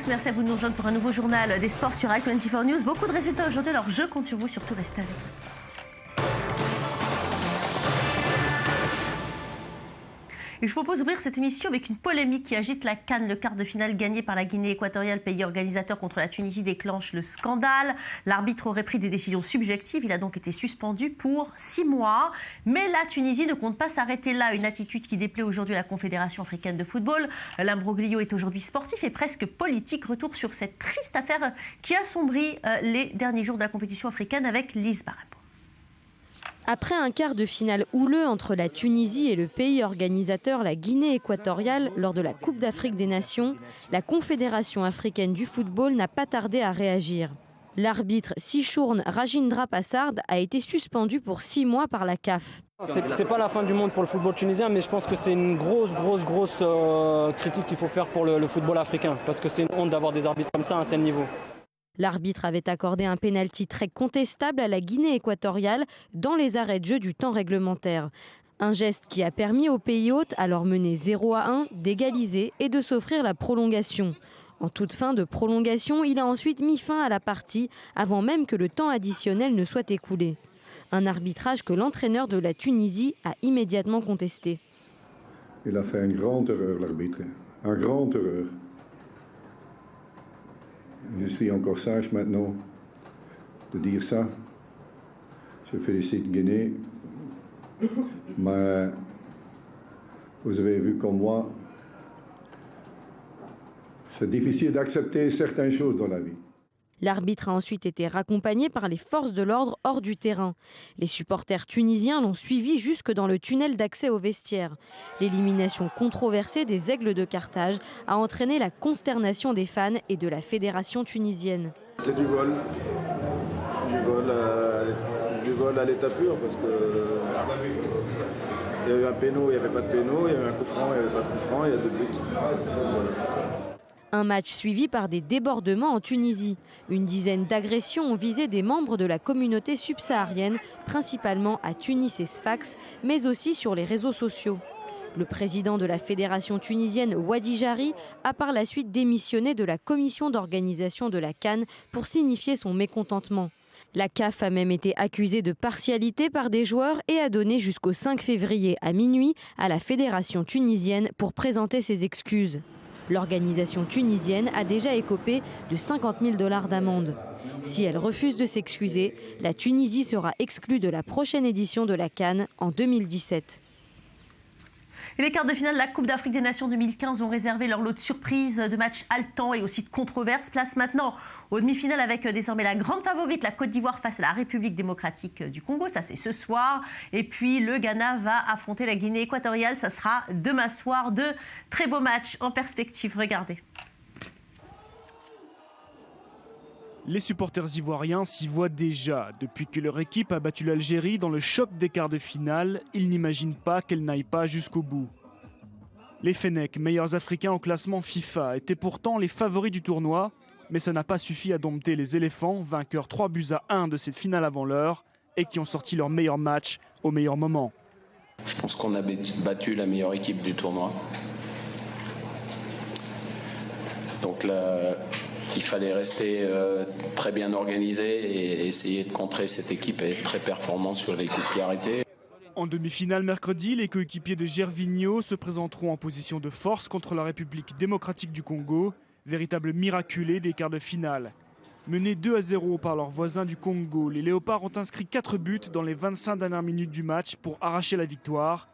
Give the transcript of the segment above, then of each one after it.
tous, merci à vous de nous rejoindre pour un nouveau journal des sports sur i24 News. Beaucoup de résultats aujourd'hui, alors je compte sur vous, surtout restez avec nous. Et je propose d'ouvrir cette émission avec une polémique qui agite la CAN. Le quart de finale gagné par la Guinée équatoriale, pays organisateur, contre la Tunisie déclenche le scandale. L'arbitre aurait pris des décisions subjectives. Il a donc été suspendu pour 6 mois. Mais la Tunisie ne compte pas s'arrêter là. Une attitude qui déplaît aujourd'hui à la Confédération africaine de football. L'imbroglio est aujourd'hui sportif et presque politique. Retour sur cette triste affaire qui assombrit les derniers jours de la compétition africaine avec Lise Barrem. Après un quart de finale houleux entre la Tunisie et le pays organisateur, la Guinée équatoriale, lors de la Coupe d'Afrique des Nations, la Confédération africaine du football n'a pas tardé à réagir. L'arbitre Sishourn Rajendra Passard a été suspendu pour 6 mois par la CAF. C'est pas la fin du monde pour le football tunisien, mais je pense que c'est une grosse critique qu'il faut faire pour le football africain, parce que c'est une honte d'avoir des arbitres comme ça à un tel niveau. L'arbitre avait accordé un pénalty très contestable à la Guinée équatoriale dans les arrêts de jeu du temps réglementaire. Un geste qui a permis au pays hôte, alors mené 0-1, d'égaliser et de s'offrir la prolongation. En toute fin de prolongation, il a ensuite mis fin à la partie avant même que le temps additionnel ne soit écoulé. Un arbitrage que l'entraîneur de la Tunisie a immédiatement contesté. Il a fait une grande erreur, l'arbitre. Une grande erreur. Je suis encore sage maintenant de dire ça. Je félicite Guinée. Mais vous avez vu comme moi, c'est difficile d'accepter certaines choses dans la vie. L'arbitre a ensuite été raccompagné par les forces de l'ordre hors du terrain. Les supporters tunisiens l'ont suivi jusque dans le tunnel d'accès aux vestiaires. L'élimination controversée des Aigles de Carthage a entraîné la consternation des fans et de la fédération tunisienne. C'est du vol. Du vol à l'état pur, parce que il y a eu un péno, il n'y avait pas de péno, il y a eu un coup franc, il n'y avait pas de coup franc, il y a 2 buts. Voilà. Un match suivi par des débordements en Tunisie. Une dizaine d'agressions ont visé des membres de la communauté subsaharienne, principalement à Tunis et Sfax, mais aussi sur les réseaux sociaux. Le président de la fédération tunisienne, Wadi Jari, a par la suite démissionné de la commission d'organisation de la CAN pour signifier son mécontentement. La CAF a même été accusée de partialité par des joueurs et a donné jusqu'au 5 février à minuit à la fédération tunisienne pour présenter ses excuses. L'organisation tunisienne a déjà écopé de 50 000 $ d'amende. Si elle refuse de s'excuser, la Tunisie sera exclue de la prochaine édition de la CAN en 2017. Et les quarts de finale de la Coupe d'Afrique des Nations 2015 ont réservé leur lot de surprises, de matchs haletants et aussi de controverses. Place maintenant aux demi-finales avec désormais la grande favorite, la Côte d'Ivoire face à la République démocratique du Congo. Ça, c'est ce soir. Et puis, le Ghana va affronter la Guinée équatoriale. Ça sera demain soir. 2 très beaux matchs en perspective. Regardez. Les supporters ivoiriens s'y voient déjà. Depuis que leur équipe a battu l'Algérie dans le choc des quarts de finale, ils n'imaginent pas qu'elle n'aille pas jusqu'au bout. Les Fennecs, meilleurs Africains au classement FIFA, étaient pourtant les favoris du tournoi, mais ça n'a pas suffi à dompter les éléphants, vainqueurs 3-1 de cette finale avant l'heure et qui ont sorti leur meilleur match au meilleur moment. Je pense qu'on a battu la meilleure équipe du tournoi. Donc là, il fallait rester très bien organisé et essayer de contrer cette équipe et être très performant sur les coups de pied arrêtés. En demi-finale mercredi, les coéquipiers de Gervinho se présenteront en position de force contre la République démocratique du Congo, véritable miraculé des quarts de finale. Menés 2-0 par leurs voisins du Congo, les Léopards ont inscrit 4 buts dans les 25 dernières minutes du match pour arracher la victoire.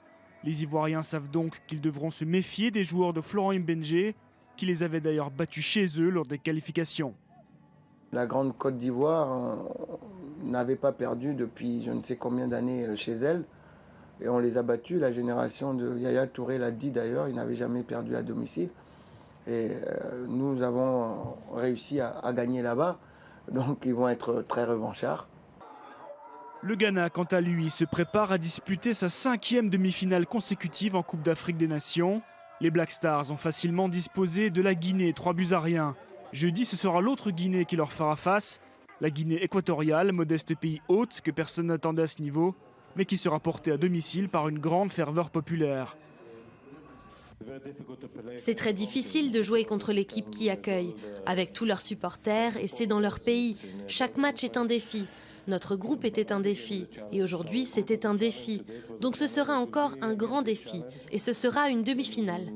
Les Ivoiriens savent donc qu'ils devront se méfier des joueurs de Florent Mbengé, qui les avait d'ailleurs battus chez eux lors des qualifications. La Grande Côte d'Ivoire n'avait pas perdu depuis je ne sais combien d'années chez elle. Et on les a battus. La génération de Yaya Touré l'a dit d'ailleurs, ils n'avaient jamais perdu à domicile. Et nous avons réussi à gagner là-bas. Donc ils vont être très revanchards. Le Ghana, quant à lui, se prépare à disputer sa 5e demi-finale consécutive en Coupe d'Afrique des Nations. Les Black Stars ont facilement disposé de la Guinée, 3-1. Jeudi, ce sera l'autre Guinée qui leur fera face. La Guinée équatoriale, modeste pays hôte que personne n'attendait à ce niveau, mais qui sera portée à domicile par une grande ferveur populaire. C'est très difficile de jouer contre l'équipe qui accueille, avec tous leurs supporters, et c'est dans leur pays. Chaque match est un défi. Notre groupe était un défi, et aujourd'hui c'était un défi. Donc ce sera encore un grand défi, et ce sera une demi-finale.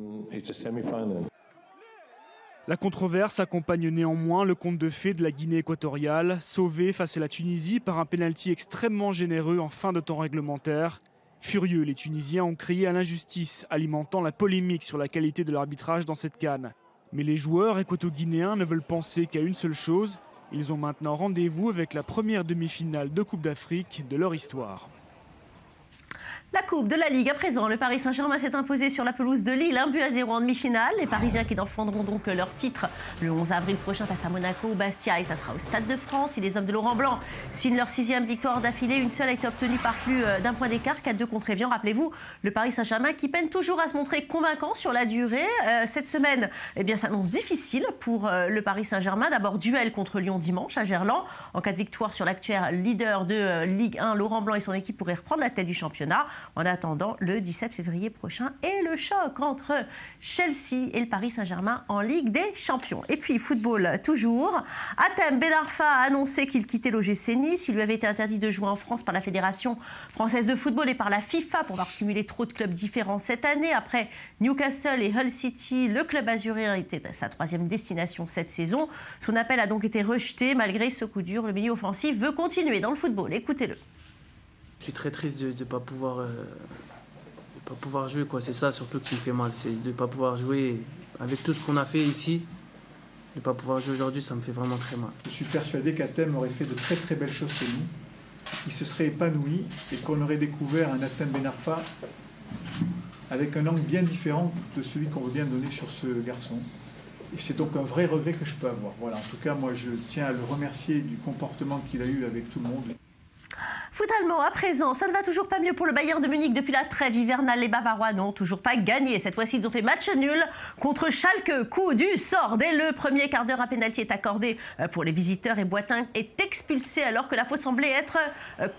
La controverse accompagne néanmoins le conte de fées de la Guinée équatoriale, sauvé face à la Tunisie par un pénalty extrêmement généreux en fin de temps réglementaire. Furieux, les Tunisiens ont crié à l'injustice, alimentant la polémique sur la qualité de l'arbitrage dans cette CAN. Mais les joueurs équato-guinéens ne veulent penser qu'à une seule chose. Ils ont maintenant rendez-vous avec la première demi-finale de Coupe d'Afrique de leur histoire. La Coupe de la Ligue à présent, le Paris Saint-Germain s'est imposé sur la pelouse de Lille, 1-0 en demi-finale. Les Parisiens qui défendront donc leur titre le 11 avril prochain face à Monaco ou Bastia, et ça sera au Stade de France. Si les hommes de Laurent Blanc signent leur 6e victoire d'affilée, une seule a été obtenue par plus d'un point d'écart, 4-2 contre Evian. Rappelez-vous, le Paris Saint-Germain qui peine toujours à se montrer convaincant sur la durée. Cette semaine, s'annonce difficile pour le Paris Saint-Germain. D'abord, duel contre Lyon dimanche à Gerland. En cas de victoire sur l'actuel leader de Ligue 1, Laurent Blanc et son équipe pourraient reprendre la tête du championnat. En attendant, le 17 février prochain et le choc entre Chelsea et le Paris Saint-Germain en Ligue des Champions. Et puis, football toujours. Hatem Ben Arfa a annoncé qu'il quittait l'OGC Nice. Il lui avait été interdit de jouer en France par la Fédération française de football et par la FIFA pour avoir cumulé trop de clubs différents cette année. Après Newcastle et Hull City, le club azuréen était à sa 3e destination cette saison. Son appel a donc été rejeté. Malgré ce coup dur, le milieu offensif veut continuer dans le football. Écoutez-le. Je suis très triste de ne pas pouvoir jouer, quoi. C'est ça surtout qui me fait mal, c'est de ne pas pouvoir jouer avec tout ce qu'on a fait ici. De ne pas pouvoir jouer aujourd'hui, ça me fait vraiment très mal. Je suis persuadé qu'Hatem aurait fait de très très belles choses chez nous, qu'il se serait épanoui et qu'on aurait découvert un Hatem Ben Arfa avec un angle bien différent de celui qu'on veut bien donner sur ce garçon. Et c'est donc un vrai regret que je peux avoir. Voilà, en tout cas, moi je tiens à le remercier du comportement qu'il a eu avec tout le monde. Foot allemand à présent, ça ne va toujours pas mieux pour le Bayern de Munich depuis la trêve hivernale. Les Bavarois n'ont toujours pas gagné. Cette fois-ci, ils ont fait match nul contre Schalke. Coup du sort. Dès le premier quart d'heure, un pénalty est accordé pour les visiteurs et Boateng est expulsé alors que la faute semblait être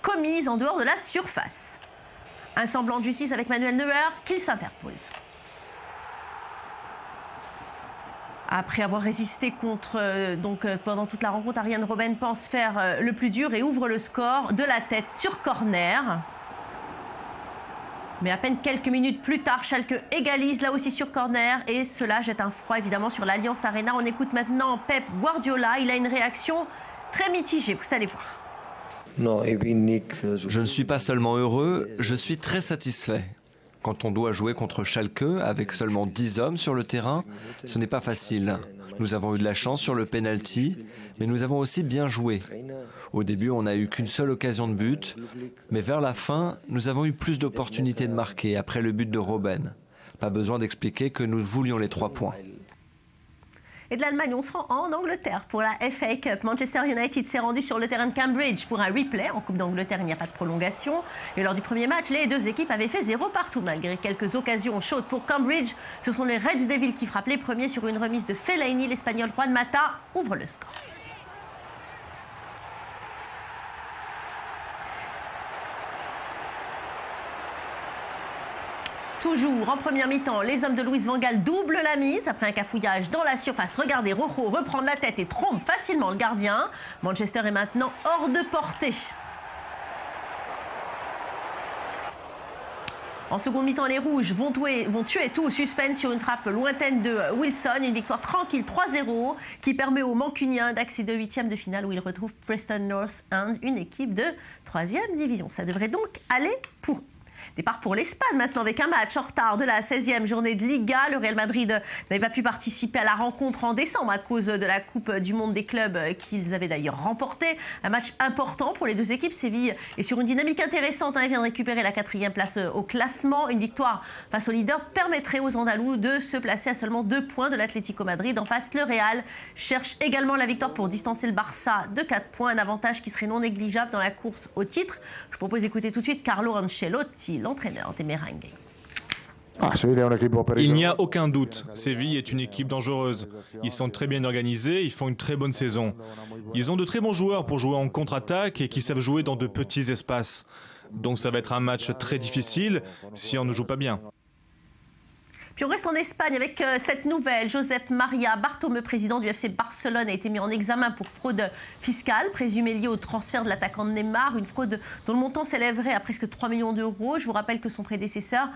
commise en dehors de la surface. Un semblant de justice avec Manuel Neuer qui s'interpose. Après avoir résisté pendant toute la rencontre, Arjen Robben pense faire le plus dur et ouvre le score de la tête sur corner. Mais à peine quelques minutes plus tard, Schalke égalise là aussi sur corner et cela jette un froid évidemment sur l'Allianz Arena. On écoute maintenant Pep Guardiola, il a une réaction très mitigée, vous allez voir. Je ne suis pas seulement heureux, je suis très satisfait. Quand on doit jouer contre Schalke avec seulement 10 hommes sur le terrain, ce n'est pas facile. Nous avons eu de la chance sur le penalty, mais nous avons aussi bien joué. Au début, on n'a eu qu'une seule occasion de but, mais vers la fin, nous avons eu plus d'opportunités de marquer après le but de Robben. Pas besoin d'expliquer que nous voulions les 3 points. Et de l'Allemagne, on se rend en Angleterre pour la FA Cup. Manchester United s'est rendu sur le terrain de Cambridge pour un replay. En Coupe d'Angleterre, il n'y a pas de prolongation. Et lors du premier match, les deux équipes avaient fait 0 partout. Malgré quelques occasions chaudes pour Cambridge, ce sont les Reds Devils qui frappent les premiers sur une remise de Fellaini. L'Espagnol Juan Mata ouvre le score. Toujours en première mi-temps, les hommes de Louis van Gaal doublent la mise. Après un cafouillage dans la surface, regardez Rojo reprendre la tête et trompe facilement le gardien. Manchester est maintenant hors de portée. En seconde mi-temps, les Rouges vont tuer tout suspense sur une frappe lointaine de Wilson. Une victoire tranquille 3-0 qui permet aux Mancuniens d'accéder au 8e de finale où ils retrouvent Preston North End, une équipe de 3e division. Ça devrait donc aller pour eux. Départ pour l'Espagne maintenant avec un match en retard de la 16e journée de Liga. Le Real Madrid n'avait pas pu participer à la rencontre en décembre à cause de la Coupe du Monde des clubs qu'ils avaient d'ailleurs remporté. Un match important pour les deux équipes. Séville est sur une dynamique intéressante. Il vient de récupérer la 4e place au classement. Une victoire face au leader permettrait aux Andalous de se placer à seulement 2 points de l'Atlético Madrid. En face, le Real cherche également la victoire pour distancer le Barça de 4 points. Un avantage qui serait non négligeable dans la course au titre. Je propose d'écouter tout de suite Carlo Ancelotti, l'entraîneur des Merengues. Il n'y a aucun doute, Séville est une équipe dangereuse. Ils sont très bien organisés, ils font une très bonne saison. Ils ont de très bons joueurs pour jouer en contre-attaque et qui savent jouer dans de petits espaces. Donc ça va être un match très difficile si on ne joue pas bien. Puis on reste en Espagne avec cette nouvelle. Josep Maria Bartomeu, président du FC Barcelone, a été mis en examen pour fraude fiscale, présumée liée au transfert de l'attaquant Neymar, une fraude dont le montant s'élèverait à presque 3 millions d'euros. Je vous rappelle que son prédécesseur,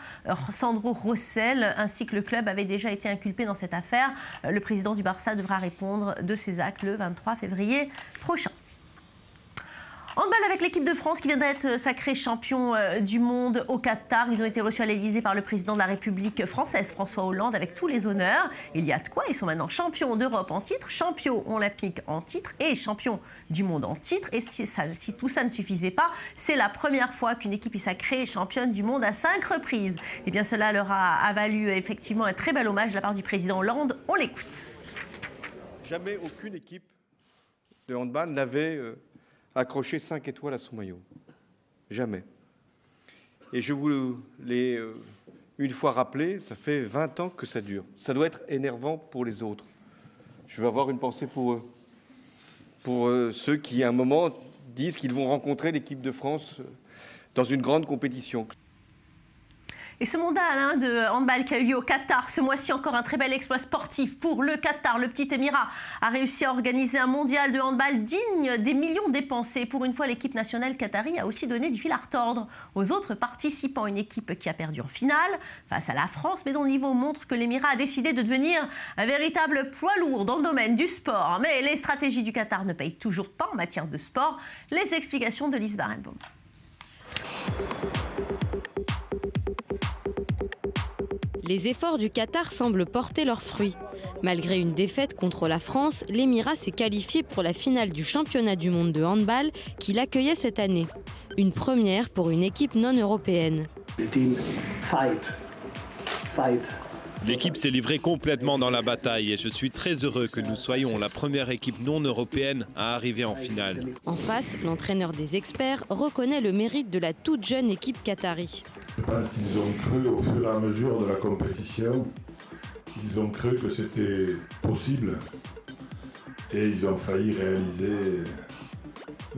Sandro Rosell, ainsi que le club, avaient déjà été inculpés dans cette affaire. Le président du Barça devra répondre de ses actes le 23 février prochain. Handball avec l'équipe de France qui vient d'être sacrée champion du monde au Qatar. Ils ont été reçus à l'Elysée par le président de la République française, François Hollande, avec tous les honneurs. Il y a de quoi, ils sont maintenant champions d'Europe en titre, champions olympiques en titre et champions du monde en titre. Et si tout ça ne suffisait pas, c'est la première fois qu'une équipe est sacrée championne du monde à 5 reprises. Et bien cela leur a valu effectivement un très bel hommage de la part du président Hollande. On l'écoute. Jamais aucune équipe de handball n'avait accroché 5 étoiles à son maillot. Jamais. Et je vous l'ai une fois rappelé, ça fait 20 ans que ça dure. Ça doit être énervant pour les autres. Je vais avoir une pensée pour eux. Pour ceux qui, à un moment, disent qu'ils vont rencontrer l'équipe de France dans une grande compétition. Et ce mondial de handball qui a eu lieu au Qatar, ce mois-ci encore un très bel exploit sportif pour le Qatar. Le petit Émirat a réussi à organiser un mondial de handball digne des millions dépensés. Pour une fois, l'équipe nationale qatari a aussi donné du fil à retordre aux autres participants. Une équipe qui a perdu en finale face à la France, mais dont le niveau montre que l'Émirat a décidé de devenir un véritable poids lourd dans le domaine du sport. Mais les stratégies du Qatar ne payent toujours pas en matière de sport. Les explications de Lise Barenbaum. Les efforts du Qatar semblent porter leurs fruits. Malgré une défaite contre la France, l'Émirat s'est qualifié pour la finale du championnat du monde de handball qu'il accueillait cette année. Une première pour une équipe non européenne. L'équipe s'est livrée complètement dans la bataille et je suis très heureux que nous soyons la première équipe non européenne à arriver en finale. En face, l'entraîneur des experts reconnaît le mérite de la toute jeune équipe qatari. Je pense qu'ils ont cru au fur et à mesure de la compétition, ils ont cru que c'était possible et ils ont failli réaliser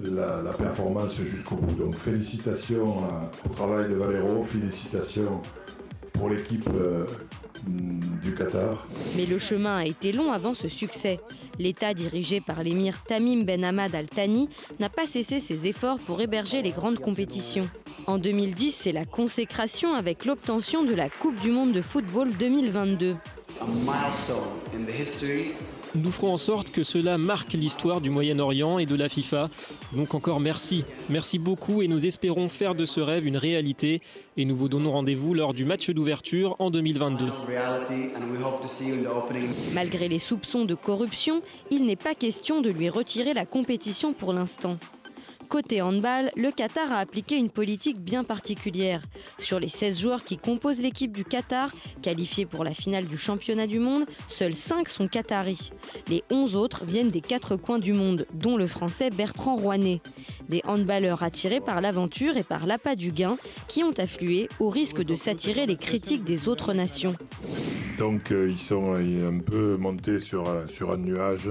la performance jusqu'au bout. Donc félicitations au travail de Valero, félicitations pour l'équipe du Qatar. Mais le chemin a été long avant ce succès. L'État dirigé par l'émir Tamim Ben Hamad Al Thani n'a pas cessé ses efforts pour héberger les grandes compétitions. En 2010, c'est la consécration avec l'obtention de la Coupe du monde de football 2022. Nous ferons en sorte que cela marque l'histoire du Moyen-Orient et de la FIFA. Donc encore merci. Merci beaucoup et nous espérons faire de ce rêve une réalité. Et nous vous donnons rendez-vous lors du match d'ouverture en 2022. Malgré les soupçons de corruption, il n'est pas question de lui retirer la compétition pour l'instant. Côté handball, le Qatar a appliqué une politique bien particulière. Sur les 16 joueurs qui composent l'équipe du Qatar, qualifiée pour la finale du championnat du monde, seuls 5 sont qataris. Les 11 autres viennent des 4 coins du monde, dont le français Bertrand Rouanet. Des handballeurs attirés par l'aventure et par l'appât du gain qui ont afflué au risque de s'attirer les critiques des autres nations. Donc ils sont un peu montés sur un nuage.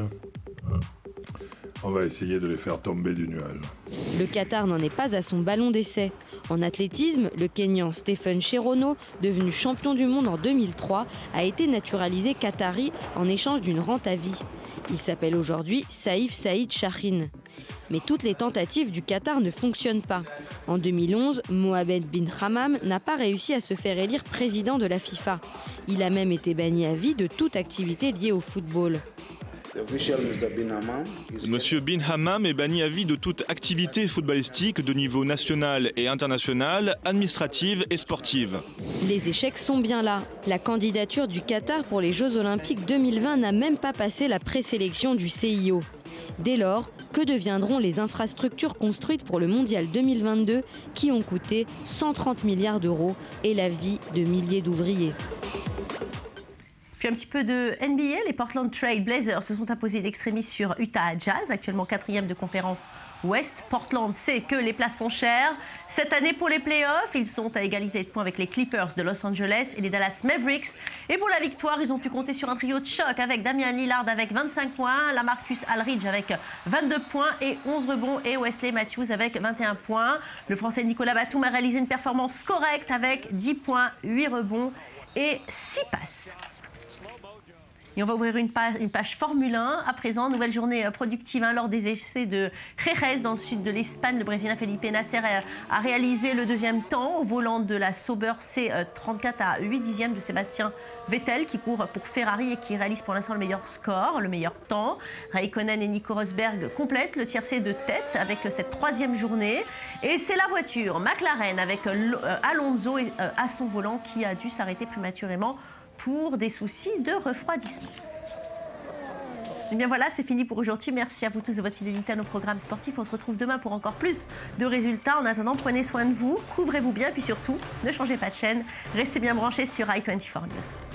On va essayer de les faire tomber du nuage. Le Qatar n'en est pas à son ballon d'essai. En athlétisme, le Kényan Stephen Cherono, devenu champion du monde en 2003, a été naturalisé qatari en échange d'une rente à vie. Il s'appelle aujourd'hui Saïf Saïd Shahin. Mais toutes les tentatives du Qatar ne fonctionnent pas. En 2011, Mohamed bin Hammam n'a pas réussi à se faire élire président de la FIFA. Il a même été banni à vie de toute activité liée au football. Monsieur bin Hammam est banni à vie de toute activité footballistique de niveau national et international, administrative et sportive. Les échecs sont bien là. La candidature du Qatar pour les Jeux Olympiques 2020 n'a même pas passé la présélection du CIO. Dès lors, que deviendront les infrastructures construites pour le Mondial 2022 qui ont coûté 130 milliards d'euros et la vie de milliers d'ouvriers? Puis un petit peu de NBA, les Portland Trail Blazers se sont imposés d'extrémis sur Utah Jazz, actuellement 4e de conférence Ouest. Portland sait que les places sont chères. Cette année pour les playoffs, ils sont à égalité de points avec les Clippers de Los Angeles et les Dallas Mavericks. Et pour la victoire, ils ont pu compter sur un trio de choc avec Damian Lillard avec 25 points, LaMarcus Aldridge avec 22 points et 11 rebonds et Wesley Matthews avec 21 points. Le Français Nicolas Batum a réalisé une performance correcte avec 10 points, 8 rebonds et 6 passes. Et on va ouvrir une page Formule 1. À présent, nouvelle journée productive lors des essais de Jerez dans le sud de l'Espagne. Le Brésilien Felipe Nasser a réalisé le deuxième temps au volant de la Sauber C34 à 8 dixièmes de Sébastien Vettel qui court pour Ferrari et qui réalise pour l'instant le meilleur score, le meilleur temps. Raikkonen et Nico Rosberg complètent le tiercé de tête avec cette troisième journée. Et c'est la voiture McLaren avec Alonso à son volant qui a dû s'arrêter prématurément pour des soucis de refroidissement. Et bien voilà, c'est fini pour aujourd'hui. Merci à vous tous de votre fidélité à nos programmes sportifs. On se retrouve demain pour encore plus de résultats. En attendant, prenez soin de vous, couvrez-vous bien, puis surtout, ne changez pas de chaîne. Restez bien branchés sur i24 News.